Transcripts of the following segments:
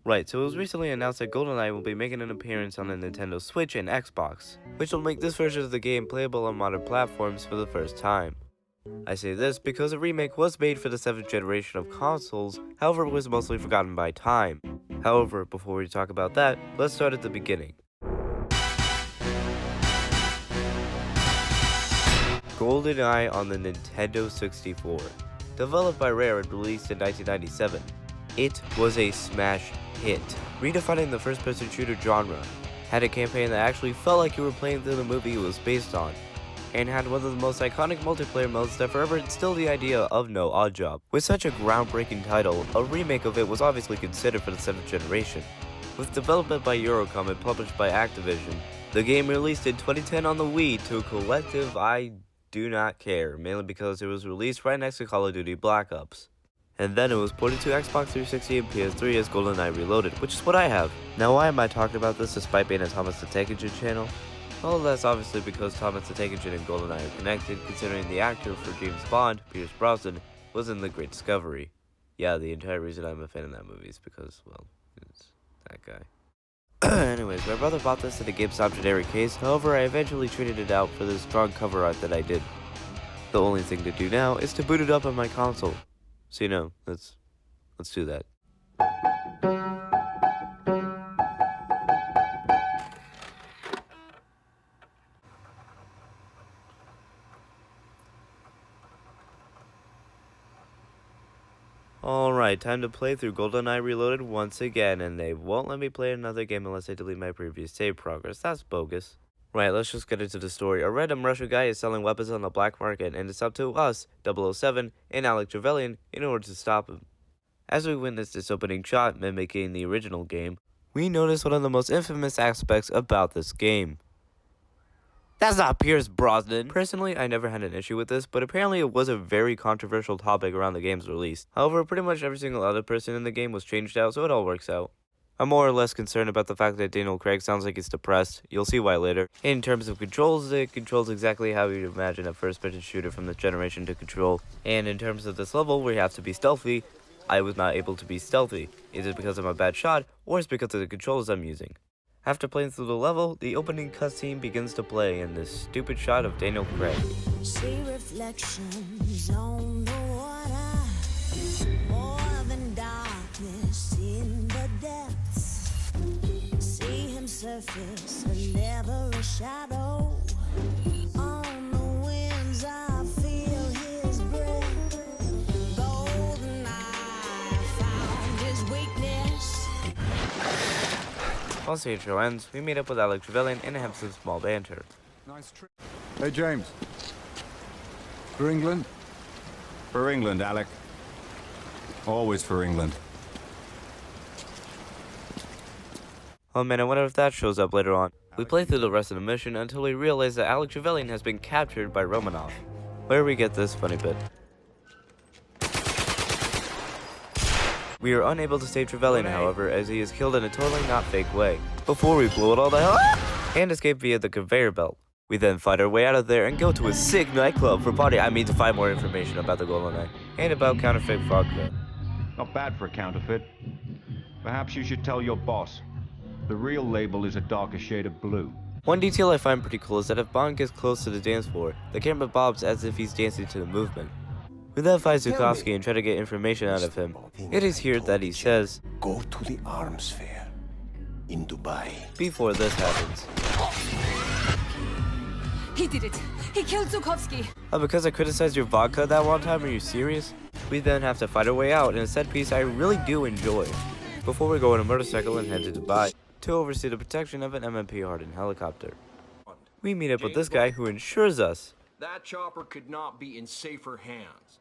Right, so it was recently announced that GoldenEye will be making an appearance on the Nintendo Switch and Xbox, which will make this version of the game playable on modern platforms for the first time. I say this because a remake was made for the 7th generation of consoles, however it was mostly forgotten by time. However, before we talk about that, let's start at the beginning. GoldenEye on the Nintendo 64. Developed by Rare and released in 1997. It was a smash hit, redefining the first-person shooter genre, had a campaign that actually felt like you were playing through the movie it was based on, and had one of the most iconic multiplayer modes that forever instilled the idea of no odd job. With such a groundbreaking title, a remake of it was obviously considered for the 7th generation. With development by Eurocom and published by Activision, the game released in 2010 on the Wii to a collective I do not care, mainly because it was released right next to Call of Duty Black Ops. And then it was ported to Xbox 360 and PS3 as GoldenEye Reloaded, which is what I have. Now why am I talking about this despite being a Thomas the Tank Engine channel? Well, that's obviously because Thomas the Tank Engine and GoldenEye are connected, considering the actor for James Bond, Pierce Brosnan, was in The Great Discovery. Yeah, the entire reason I'm a fan of that movie is because, well, it's that guy. Anyways, my brother bought this in a GameStop generic case, however I eventually traded it out for this strong cover art that I did. The only thing to do now is to boot it up on my console. So let's do that. Alright, time to play through GoldenEye Reloaded once again, and they won't let me play another game unless I delete my previous save progress. That's bogus. Right, let's just get into the story. A random Russian guy is selling weapons on the black market, and it's up to us, 007, and Alec Trevelyan in order to stop him. As we witness this opening shot mimicking the original game, we notice one of the most infamous aspects about this game. That's not Pierce Brosnan! Personally, I never had an issue with this, but apparently it was a very controversial topic around the game's release. However, pretty much every single other person in the game was changed out, so it all works out. I'm more or less concerned about the fact that Daniel Craig sounds like he's depressed. You'll see why later. In terms of controls, it controls exactly how you'd imagine a first-person shooter from this generation to control. And in terms of this level, where you have to be stealthy, I was not able to be stealthy. Is it because I'm a bad shot, or is it because of the controls I'm using? After playing through the level, the opening cutscene begins to play in this stupid shot of Daniel Craig. See reflections on the water, more than darkness in the depths. See him surface, never a shadow. On the winds I feel his breath. GoldenEye found his weakness. Once the intro ends, we meet up with Alec Trevelyan and have some small banter. Nice trip. Hey, James. For England? For England, Alec. Always for England. Oh man, I wonder if that shows up later on. We play through the rest of the mission until we realize that Alec Trevelyan has been captured by Romanov, where we get this funny bit. We are unable to save Trevelyan, however, as he is killed in a totally not fake way, before we blow it all the hell up and escape via the conveyor belt. We then fight our way out of there and go to a sick nightclub for party. To find more information about the GoldenEye and about counterfeit vodka. Not bad for a counterfeit. Perhaps you should tell your boss. The real label is a darker shade of blue. One detail I find pretty cool is that if Bond gets close to the dance floor, the camera bobs as if he's dancing to the movement. We then find Zukovsky and try to get information out of him. It is here that he says, "Go to the arms fair in Dubai." Before this happens. He did it. He killed Zukovsky. Oh, because I criticized your vodka that one time? Are you serious? We then have to fight our way out in a set piece I really do enjoy, before we go on a motorcycle and head to Dubai to oversee the protection of an MMP hardened helicopter. We meet up with this guy who ensures us that chopper could not be in safer hands.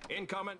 Incoming.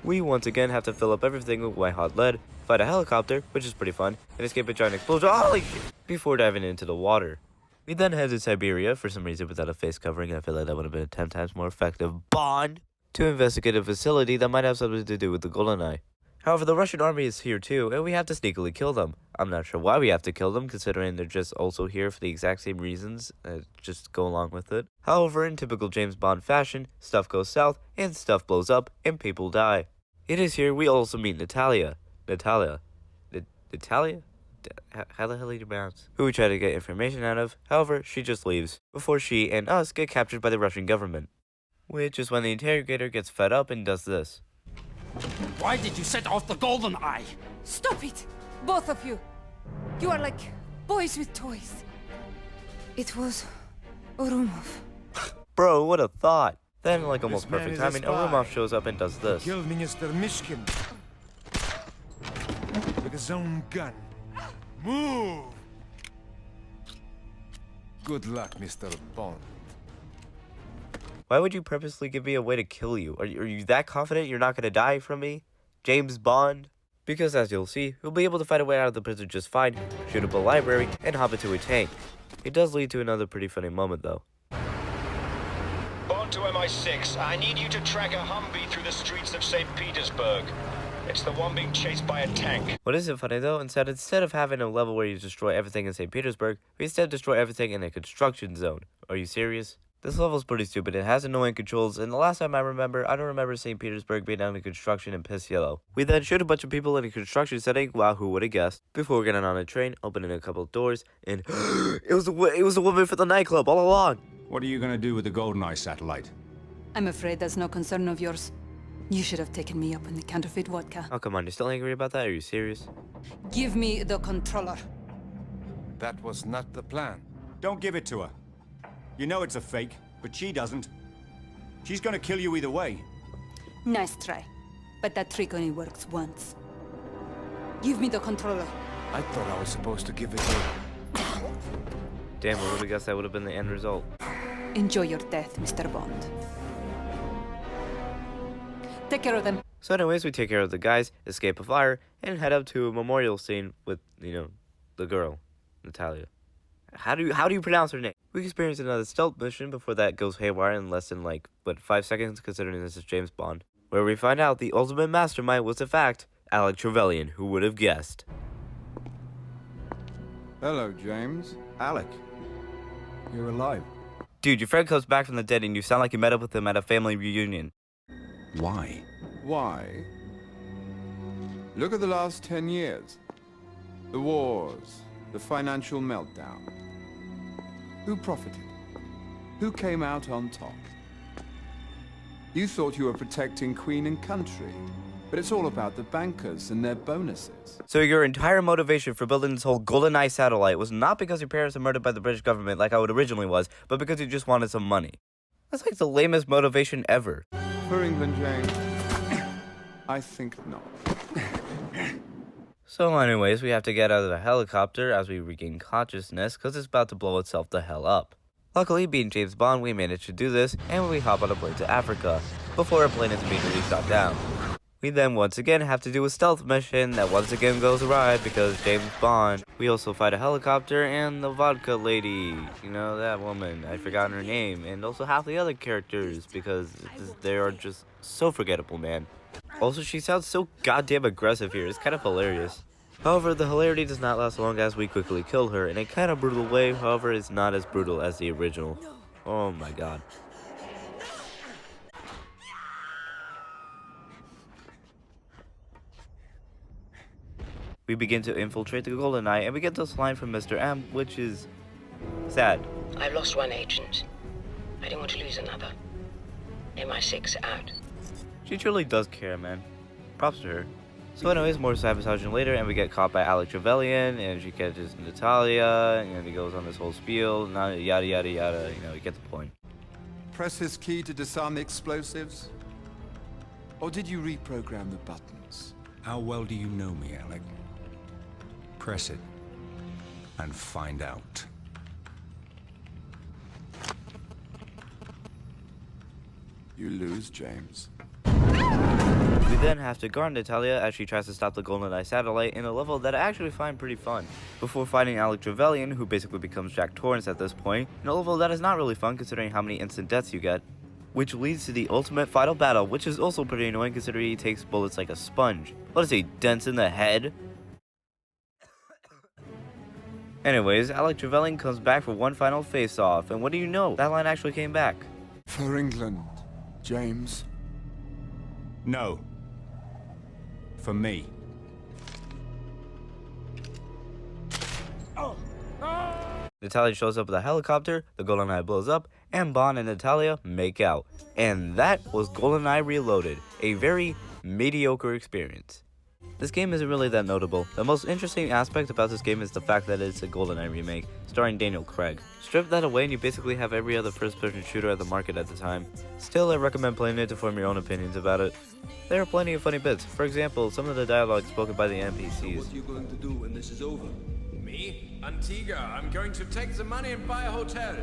We once again have to fill up everything with white hot lead, fight a helicopter, which is pretty fun, and escape a giant explosion, holy shit, before diving into the water. We then head to Siberia, for some reason without a face covering. I feel like that would have been a 10 times more effective Bond, to investigate a facility that might have something to do with the GoldenEye. However, the Russian army is here too, and we have to sneakily kill them. I'm not sure why we have to kill them, considering they're just also here for the exact same reasons, just go along with it. However, in typical James Bond fashion, stuff goes south, and stuff blows up, and people die. It is here we also meet Natalia. Natalia? How the hell do you pronounce? Who we try to get information out of. However, she just leaves, before she and us get captured by the Russian government. Which is when the interrogator gets fed up and does this. Why did you set off the GoldenEye? Stop it! Both of you! You are like boys with toys. It was Orumov. Bro, what a thought! Then, like almost This man perfect is a timing, spy. Orumov shows up and does this. Killed Minister Mishkin with his own gun. Move! Good luck, Mr. Bond. Why would you purposely give me a way to kill you? Are you that confident you're not gonna die from me? James Bond? Because as you'll see, he'll be able to fight a way out of the prison just fine, shoot up a library, and hop into a tank. It does lead to another pretty funny moment though. Bond to MI6, I need you to track a Humvee through the streets of St. Petersburg. It's the one being chased by a tank. What isn't funny though, instead of having a level where you destroy everything in St. Petersburg, we instead destroy everything in a construction zone. Are you serious? This level's pretty stupid, it has annoying controls, and the last time I don't remember St. Petersburg being down in construction and piss yellow. We then shoot a bunch of people in a construction setting, wow, who would've guessed, before getting on a train, opening a couple of doors, and it was a woman for the nightclub all along! What are you gonna do with the GoldenEye satellite? I'm afraid that's no concern of yours. You should have taken me up on the counterfeit vodka. Oh come on, you're still angry about that? Are you serious? Give me the controller. That was not the plan. Don't give it to her. You know it's a fake, but she doesn't. She's gonna kill you either way. Nice try. But that trick only works once. Give me the controller. I thought I was supposed to give it to her. Damn, I would've guessed that would've been the end result. Enjoy your death, Mr. Bond. Take care of them. So anyways, we take care of the guys, escape a fire, and head up to a memorial scene with, the girl, Natalia. How do you pronounce her name? We experience another stealth mission before that goes haywire in less than 5 seconds, considering this is James Bond, where we find out the ultimate mastermind was in fact Alec Trevelyan. Who would have guessed? Hello, James. Alec, you're alive. Dude, your friend comes back from the dead and you sound like you met up with him at a family reunion. Why? Why? Look at the last 10 years. The wars, the financial meltdown. Who profited? Who came out on top? You thought you were protecting Queen and country, but it's all about the bankers and their bonuses. So your entire motivation for building this whole GoldenEye satellite was not because your parents were murdered by the British government like I would originally was, but because you just wanted some money. That's like the lamest motivation ever. For England, James? I think not. So anyways, we have to get out of the helicopter as we regain consciousness because it's about to blow itself the hell up. Luckily, being James Bond, we managed to do this, and we hop on a plane to Africa, before our plane is immediately shot down. We then once again have to do a stealth mission that once again goes awry because James Bond. We also fight a helicopter and the vodka lady, that woman, I've forgotten her name, and also half the other characters because they are just so forgettable, man. Also, she sounds so goddamn aggressive here, it's kind of hilarious. However, the hilarity does not last long as we quickly kill her in a kind of brutal way, however, it's not as brutal as the original. Oh my god. We begin to infiltrate the GoldenEye, and we get this line from Mr. M, which is sad. I've lost one agent. I don't want to lose another. MI6 out. She truly does care, man. Props to her. So anyways, more sabotaging later, and we get caught by Alec Trevelyan, and she catches Natalia, and he goes on this whole spiel, yada yada yada, you get the point. Press his key to disarm the explosives? Or did you reprogram the buttons? How well do you know me, Alec? Press it and find out. You lose, James. We then have to guard Natalia as she tries to stop the GoldenEye satellite in a level that I actually find pretty fun, before fighting Alec Trevelyan, who basically becomes Jack Torrance at this point, in a level that is not really fun considering how many instant deaths you get, which leads to the ultimate final battle, which is also pretty annoying considering he takes bullets like a sponge. What is he, dents in the head? Anyways, Alec Trevelyan comes back for one final face-off, and what do you know? That line actually came back. For England, James. No. For me. Natalia shows up with a helicopter, the GoldenEye blows up, and Bond and Natalia make out. And that was GoldenEye Reloaded, a very mediocre experience. This game isn't really that notable. The most interesting aspect about this game is the fact that it's a GoldenEye remake, starring Daniel Craig. Strip that away and you basically have every other first-person shooter at the market at the time. Still, I recommend playing it to form your own opinions about it. There are plenty of funny bits. For example, some of the dialogue spoken by the NPCs. What are you going to do when this is over? Me? Antigua. I'm going to take the money and buy a hotel.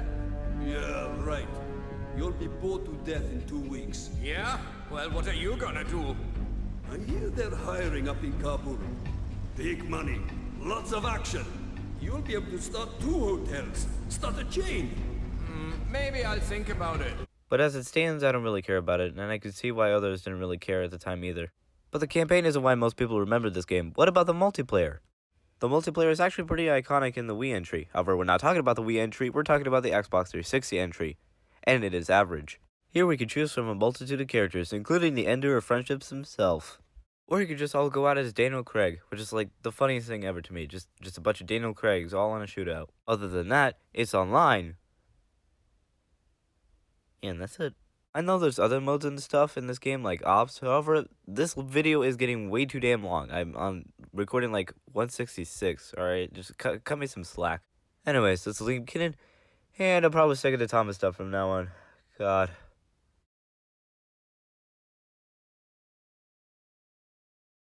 Yeah, right. You'll be bored to death in 2 weeks. Yeah? Well, what are you gonna do? I hear they're hiring up in Kabul. Big money, lots of action. You'll be able to start 2 hotels, start a chain. Maybe I'll think about it. But as it stands, I don't really care about it, and I can see why others didn't really care at the time either. But the campaign isn't why most people remember this game. What about the multiplayer? The multiplayer is actually pretty iconic in the Wii entry. However, we're not talking about the Wii entry, we're talking about the Xbox 360 entry. And it is average. Here we can choose from a multitude of characters, including the Ender of Friendships himself. Or you could just all go out as Daniel Craig, which is like the funniest thing ever to me. Just a bunch of Daniel Craigs all on a shootout. Other than that, it's online. And that's it. I know there's other modes and stuff in this game, like Ops. However, this video is getting way too damn long. I'm recording like 166, alright? Just cut me some slack. Anyways, this is Liam Kinnan, and I'll probably stick to Thomas stuff from now on. God.